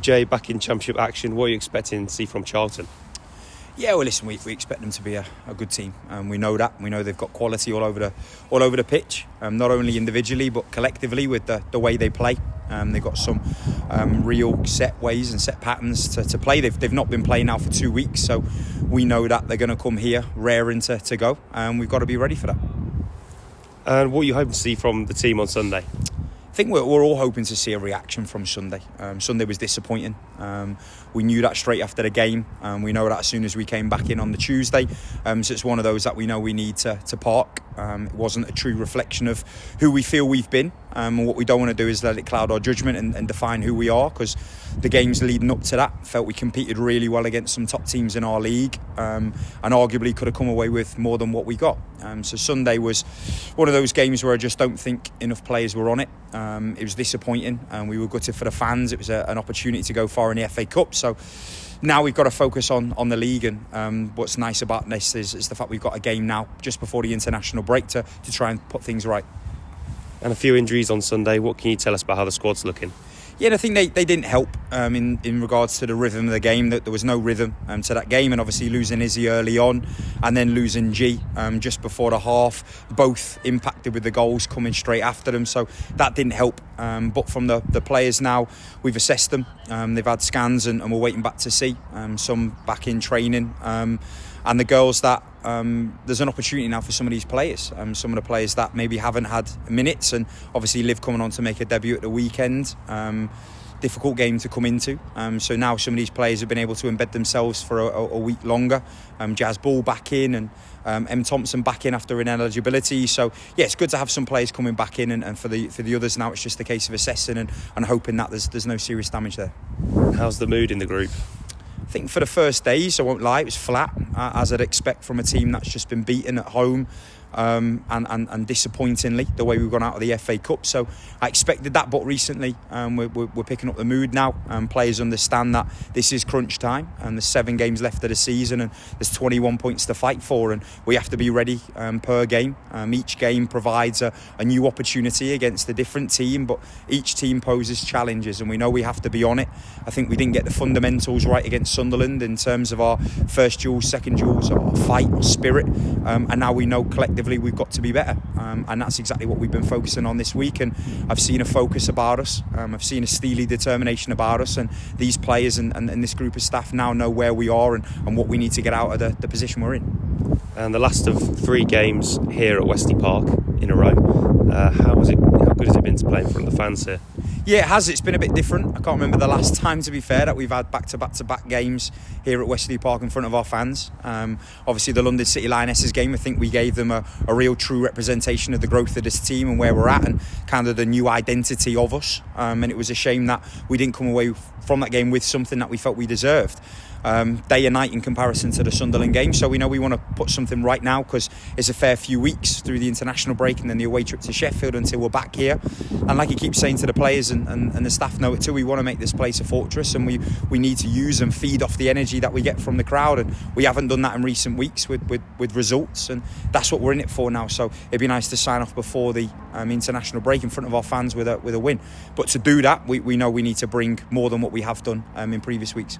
Jay, back in Championship action, what are you expecting to see from Charlton? Yeah, well, listen, we expect them to be a good team. We know that. We know they've got quality all over the pitch, not only individually but collectively with the way they play. They've got some real set ways and set patterns to play. They've not been playing now for 2 weeks, so we know that they're going to come here raring to go, and we've got to be ready for that. And what are you hoping to see from the team on Sunday? I think we're all hoping to see a reaction from Sunday. Sunday was disappointing. We knew that straight after the game. We know that as soon as we came back in on the Tuesday. So it's one of those that we know we need to park. It wasn't a true reflection of who we feel we've been. And what we don't want to do is let it cloud our judgment and define who we are, because the games leading up to that felt we competed really well against some top teams in our league, and arguably could have come away with more than what we got. So Sunday was one of those games where I just don't think enough players were on it. It was disappointing, and we were gutted for the fans. It was an opportunity to go far in the FA Cup. So now we've got to focus on the league, and what's nice about this is the fact we've got a game now just before the international break to try and put things right. And a few injuries on Sunday. What can you tell us about how the squad's looking? Yeah, I think they didn't help in regards to the rhythm of the game. That there was no rhythm to that game, and obviously losing Izzy early on and then losing G just before the half, both impacted with the goals coming straight after them, so that didn't help. But from the players now, we've assessed them. They've had scans and we're waiting back to see some back in training. And the girls that there's an opportunity now for some of these players, some of the players that maybe haven't had minutes, and obviously Liv coming on to make a debut at the weekend. Difficult game to come into. So now some of these players have been able to embed themselves for a week longer. Jazz Ball back in, and M Thompson back in after ineligibility. So yeah, it's good to have some players coming back in, and for the others now it's just a case of assessing and hoping that there's no serious damage there. How's the mood in the group? I think for the first days, I won't lie, it was flat, as I'd expect from a team that's just been beaten at home, and disappointingly the way we've gone out of the FA Cup. So I expected that, but recently we're picking up the mood now. Players understand that this is crunch time, and there's 7 games left of the season, and there's 21 points to fight for, and we have to be ready per game. Each game provides a new opportunity against a different team, but each team poses challenges, and we know we have to be on it. I think we didn't get the fundamentals right against Sunderland in terms of our first duels, second duels, our fight, our spirit, and now we know collectively we've got to be better, and that's exactly what we've been focusing on this week. And I've seen a focus about us, I've seen a steely determination about us, and these players and this group of staff now know where we are and what we need to get out of the position we're in. And the last of 3 games here at Wesley Park in a row, how good has it been to play in front of the fans here? Yeah, it has. It's been a bit different. I can't remember the last time, to be fair, that we've had back-to-back games here at Wesley Park in front of our fans. Obviously, the London City Lionesses game, I think we gave them a real true representation of the growth of this team and where we're at, and kind of the new identity of us. And it was a shame that we didn't come away from that game with something that we felt we deserved. Day and night in comparison to the Sunderland game. So we know we want to put something right now, because it's a fair few weeks through the international break and then the away trip to Sheffield until we're back here. And like you keep saying to the players and the staff know it too, we want to make this place a fortress, and we need to use and feed off the energy that we get from the crowd, and we haven't done that in recent weeks with results, and that's what we're in it for now. So it'd be nice to sign off before the international break in front of our fans with a win. But to do that, we know we need to bring more than what we have done in previous weeks.